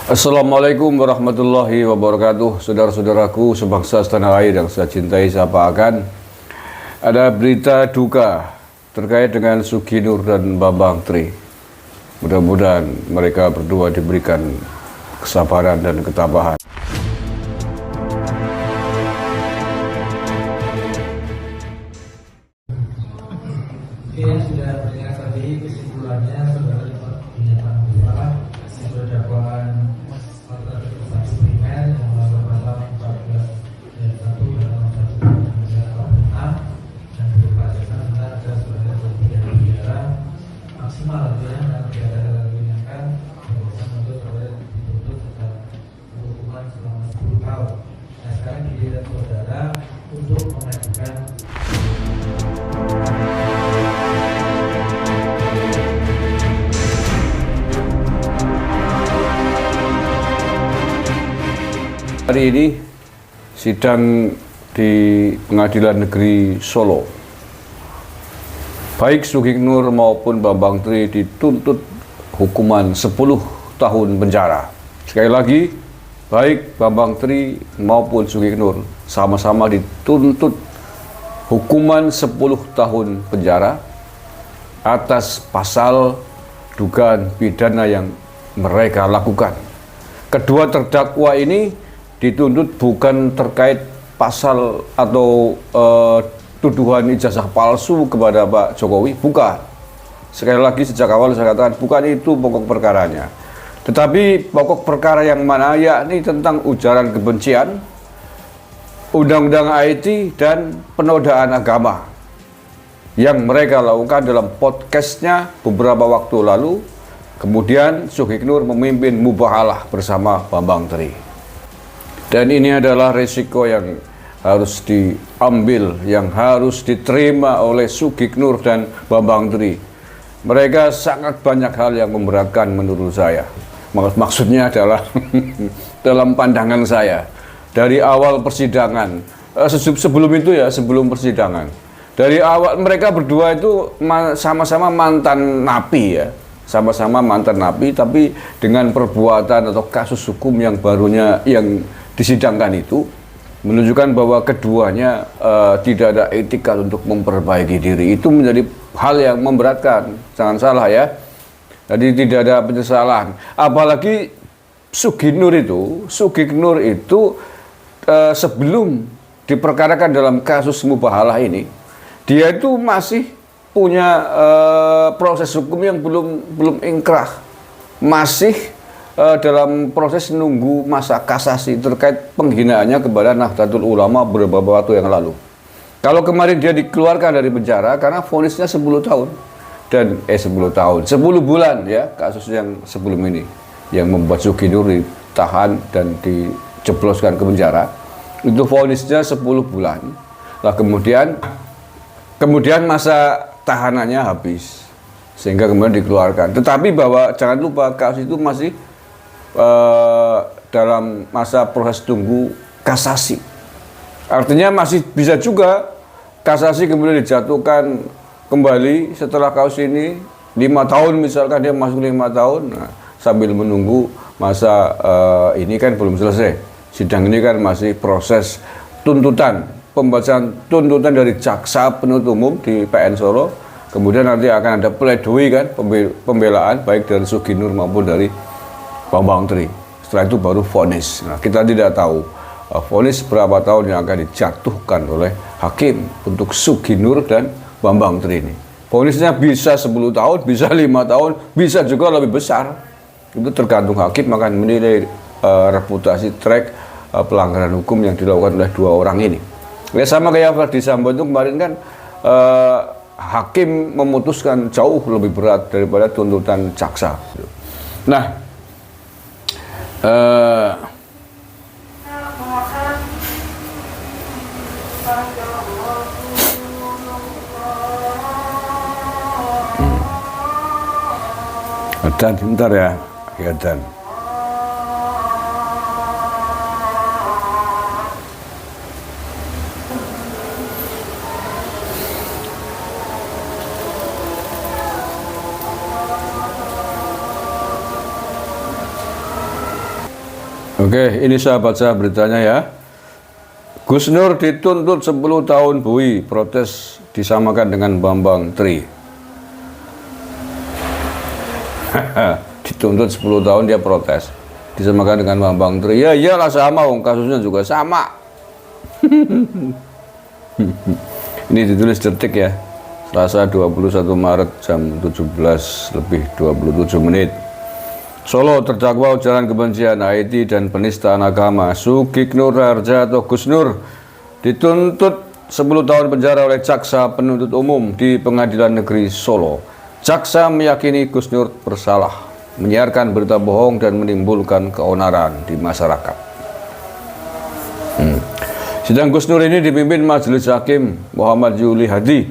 Assalamualaikum warahmatullahi wabarakatuh. Saudara-saudaraku sebangsa setanah air yang saya cintai, saya akan ada berita duka terkait dengan Sugi Nur dan Bambang Tri. Mudah-mudahan mereka berdua diberikan kesabaran dan ketabahan. Oke, sudah mendengar tadi kesimpulannya, saudara dapat pernyataan berupa hasil dakwaan satu primer yang melakukan pasal 14 ayat 1 dan 1 dan berupa dasar benar ada saudara berpidana penjara maksimal artinya dan tidak ada lagi ringankan bahwa untuk saudara dituntut serta hukuman selama 10 tahun. Nah, sekarang giliran saudara untuk mengajukan Hari ini sidang di Pengadilan Negeri Solo, baik Sugi Nur maupun Bambang Tri dituntut hukuman 10 tahun penjara. Sekali lagi, baik Bambang Tri maupun Sugi Nur sama-sama dituntut hukuman 10 tahun penjara atas pasal dugaan pidana yang mereka lakukan. Kedua terdakwa ini dituntut bukan terkait pasal atau tuduhan ijazah palsu kepada Pak Jokowi, bukan. Sekali lagi sejak awal saya katakan bukan itu pokok perkaranya. Tetapi pokok perkara yang mana, yakni tentang ujaran kebencian, undang-undang IT dan penodaan agama yang mereka lakukan dalam podcastnya beberapa waktu lalu. Kemudian Sugi Nur memimpin mubahalah bersama Bambang Tri. Dan ini adalah resiko yang harus diambil, yang harus diterima oleh Sugi Nur dan Bambang Tri. Mereka sangat banyak hal yang memberatkan menurut saya. Maksudnya adalah dalam pandangan saya. Dari awal persidangan, sebelum itu ya, sebelum persidangan. Dari awal mereka berdua itu sama-sama mantan napi ya. Sama-sama mantan napi, tapi dengan perbuatan atau kasus hukum yang barunya yang disidangkan itu menunjukkan bahwa keduanya tidak ada etika untuk memperbaiki diri. Itu menjadi hal yang memberatkan, jangan salah ya. Jadi tidak ada penyesalan. Apalagi Sugi Nur itu sebelum diperkarakan dalam kasus mubahalah ini, dia itu masih punya proses hukum yang belum ingkrah, masih dalam proses menunggu masa kasasi terkait penghinaannya kepada Nahdlatul Ulama beberapa waktu yang lalu. Kalau kemarin dia dikeluarkan dari penjara karena vonisnya 10 tahun dan 10 tahun, 10 bulan ya, kasus yang sebelum ini yang membuat Sugi Nur ditahan dan dijebloskan ke penjara. Itu vonisnya 10 bulan. Lah kemudian masa tahanannya habis sehingga kemudian dikeluarkan. Tetapi bahwa jangan lupa kasus itu masih dalam masa proses tunggu kasasi. Artinya masih bisa juga kasasi kemudian dijatuhkan kembali setelah kasus ini 5 tahun, misalkan dia masuk 5 tahun. Nah, sambil menunggu masa ini kan belum selesai. Sidang ini kan masih proses tuntutan, pembacaan tuntutan dari jaksa penuntut umum di PN Solo. Kemudian nanti akan ada pledoi kan, pembelaan baik dari Sugi Nur maupun dari Bambang Tri. Setelah itu baru vonis. Nah, kita tidak tahu vonis berapa tahun yang akan dijatuhkan oleh hakim untuk Sugi Nur dan Bambang Tri ini. Vonisnya bisa 10 tahun, bisa 5 tahun, bisa juga lebih besar. Itu tergantung hakim akan menilai reputasi track pelanggaran hukum yang dilakukan oleh dua orang ini. Ya, sama kayak Verdi Sambo itu kemarin kan hakim memutuskan jauh lebih berat daripada tuntutan jaksa. Nah, dan bentar ya, dan Oke, ini saya baca beritanya ya. Gus Nur dituntut 10 tahun bui, protes disamakan dengan Bambang Tri. Dituntut 10 tahun dia protes, disamakan dengan Bambang Tri. Ya iyalah sama, kasusnya juga sama. Ini ditulis Detik ya, Selasa 21 Maret jam 17:27 menit. Solo, terdakwa ujaran kebencian, IT dan penistaan agama Sugikno Raharja atau Gus Nur dituntut 10 tahun penjara oleh Jaksa Penuntut Umum di Pengadilan Negeri Solo. Jaksa meyakini Gus Nur bersalah menyiarkan berita bohong dan menimbulkan keonaran di masyarakat. Sidang Gus Nur ini dipimpin Majelis Hakim Muhammad Yuli Hadi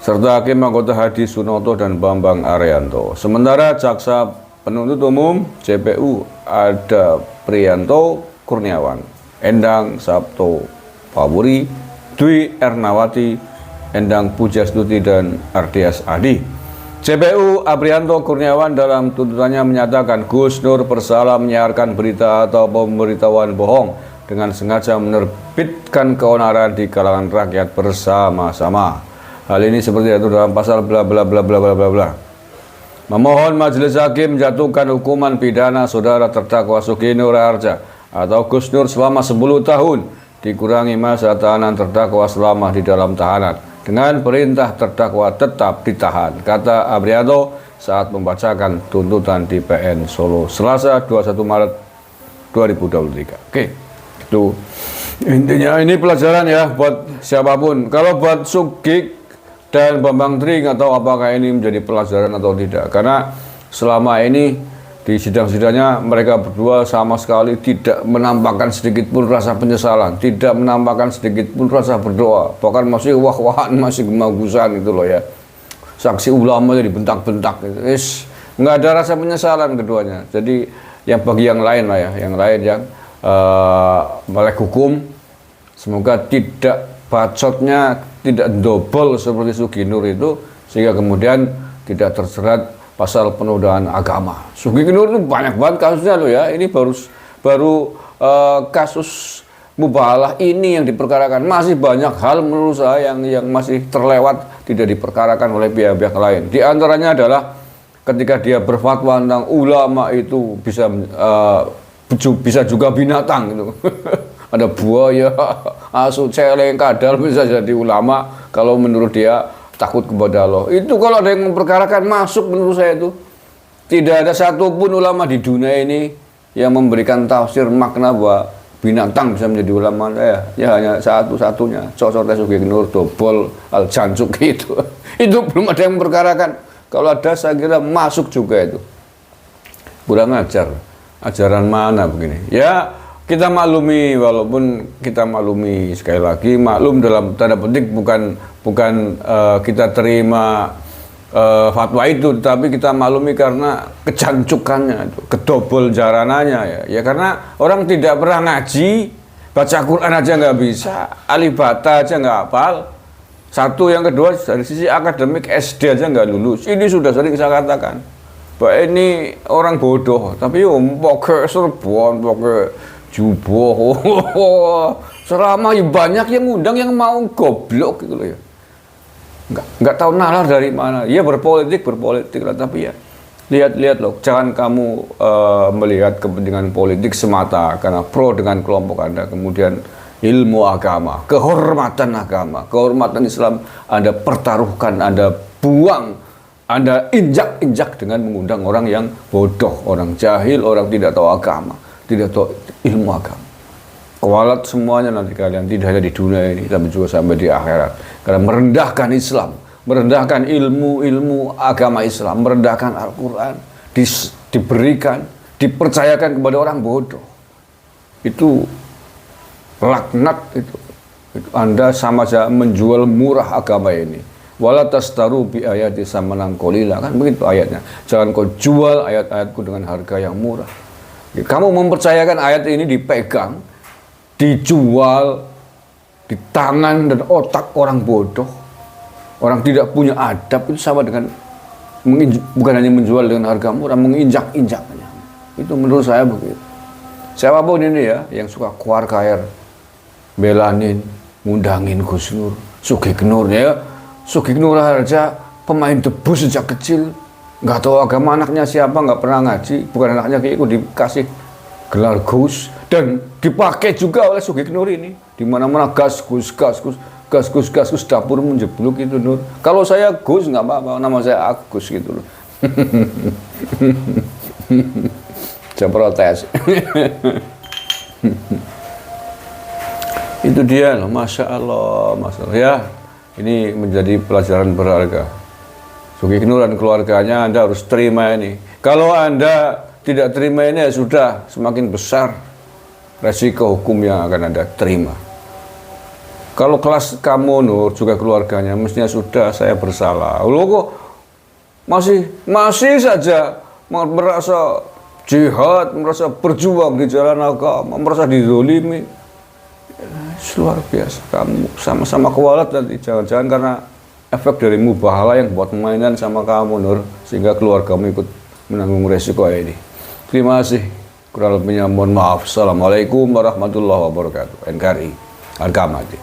serta Hakim anggota Hadi Sunoto dan Bambang Arianto. Sementara Jaksa Penuntut Umum JPU ada Priyanto Kurniawan, Endang Sabto Pawuri, Dwi Ernawati, Endang Pujastuti dan Ardias Adi. JPU Aprianto Kurniawan dalam tuntutannya menyatakan Gus Nur bersalah menyiarkan berita atau pemberitahuan bohong dengan sengaja menerbitkan keonaran di kalangan rakyat bersama-sama. Hal ini seperti itu dalam pasal bla bla bla bla bla bla bla. Memohon Majelis Hakim menjatuhkan hukuman pidana saudara terdakwa Sugikno Raharja atau Gus Nur selama 10 tahun dikurangi masa tahanan terdakwa selama di dalam tahanan dengan perintah terdakwa tetap ditahan, kata Aprianto saat membacakan tuntutan di PN Solo Selasa 21 Maret 2023. Oke, itu intinya. Ini pelajaran ya buat siapapun. Kalau buat Sugik dan Bambang Tri nggak tahu apakah ini menjadi pelajaran atau tidak, karena selama ini di sidang-sidangnya mereka berdua sama sekali tidak menampakkan sedikit pun rasa penyesalan, tidak menampakkan sedikit pun rasa berdoa, bahkan masih wah-wahan, masih gemah-gusan gitu loh ya. Saksi ulama jadi bentak-bentak gitu. Nggak ada rasa penyesalan keduanya. Jadi yang bagi yang lain lah ya, yang lain yang melek hukum, semoga tidak bacotnya tidak double seperti Sugikno itu, sehingga kemudian tidak terjerat pasal penodaan agama. Sugikno itu banyak banget kasusnya loh ya. Ini baru kasus mubahalah ini yang diperkarakan. Masih banyak hal menurut saya yang masih terlewat, tidak diperkarakan oleh pihak-pihak lain. Di antaranya adalah ketika dia berfatwa tentang ulama itu bisa juga binatang gitu. Ada buaya, asu, celeng, kadal bisa jadi ulama kalau menurut dia takut kepada Allah. Itu kalau ada yang memperkarakan masuk menurut saya itu. Tidak ada satupun ulama di dunia ini yang memberikan tafsir makna bahwa binatang bisa menjadi ulama. Ya hanya satu-satunya Cocote Sugikno Dobol Al-Jancuk gitu. Itu belum ada yang memperkarakan. Kalau ada saya kira masuk juga itu. Kurang ajar. Ajaran mana begini? Ya kita maklumi, walaupun kita maklumi, sekali lagi maklum dalam tanda petik bukan kita terima fatwa itu, tapi kita maklumi karena kejancukannya, kedobol jaranannya ya karena orang tidak pernah ngaji, baca Quran aja nggak bisa, alibata aja nggak hafal. Satu, yang kedua dari sisi akademik SD aja nggak lulus. Ini sudah sering saya katakan bahwa ini orang bodoh, tapi pakai serban, pakai juboh, selama banyak yang ngundang yang mau goblok gitu loh ya. Nggak tahu nalar dari mana. Ya berpolitik lah, tapi ya lihat loh, jangan kamu melihat kepentingan politik semata karena pro dengan kelompok Anda, kemudian ilmu agama, kehormatan Islam Anda pertaruhkan, Anda buang, Anda injak dengan mengundang orang yang bodoh, orang jahil, orang tidak tahu agama, tidak tahu ilmu agama. Kualat semuanya nanti kalian, tidak hanya di dunia ini tapi juga sampai di akhirat, karena merendahkan Islam, merendahkan ilmu agama Islam, merendahkan Al-Quran, diberikan, dipercayakan kepada orang bodoh. Itu laknat itu. Anda sama saja menjual murah agama ini. Wala tastaru bi ayati samanan qalila, kan begitu ayatnya. Jangan kau jual ayat-ayatku dengan harga yang murah. Kamu mempercayakan ayat ini dipegang, dijual di tangan dan otak orang bodoh, orang tidak punya adab, itu sama dengan bukan hanya menjual dengan harga murah, menginjak-injaknya. Itu menurut saya begitu. Siapapun ini ya, yang suka keluar air, belanin, ngundangin Gus Nur, Sugeng ya. Sugeng aja pemain debus sejak kecil, nggak tahu agama anaknya siapa, nggak pernah ngaji, bukan anaknya kayak dikasih gelar Gus dan dipakai juga oleh Sugeng ini. Di mana-mana gas Gus, dapur menjeblok itu Nur. Kalau saya Gus nggak apa-apa, nama saya Agus gitu loh. Saya protes. Itu dia loh, Masya Allah ya. Ini menjadi pelajaran berharga. Sugeng dan keluarganya Anda harus terima ini. Kalau Anda tidak terima ini ya sudah, semakin besar resiko hukum yang akan Anda terima. Kalau kelas kamu Nur juga keluarganya, mestinya sudah saya bersalah. Loh kok masih saja merasa jihad, merasa berjuang di jalan agama, merasa dizolimi. Luar biasa, kamu sama-sama kualat nanti, jangan-jangan karena efek dari mubahalah yang buat mainan sama kamu Nur, sehingga keluargamu ikut menanggung resiko ini. Terima kasih, kurang lebihnya mohon maaf. Assalamualaikum warahmatullahi wabarakatuh. NKRI, harga mati.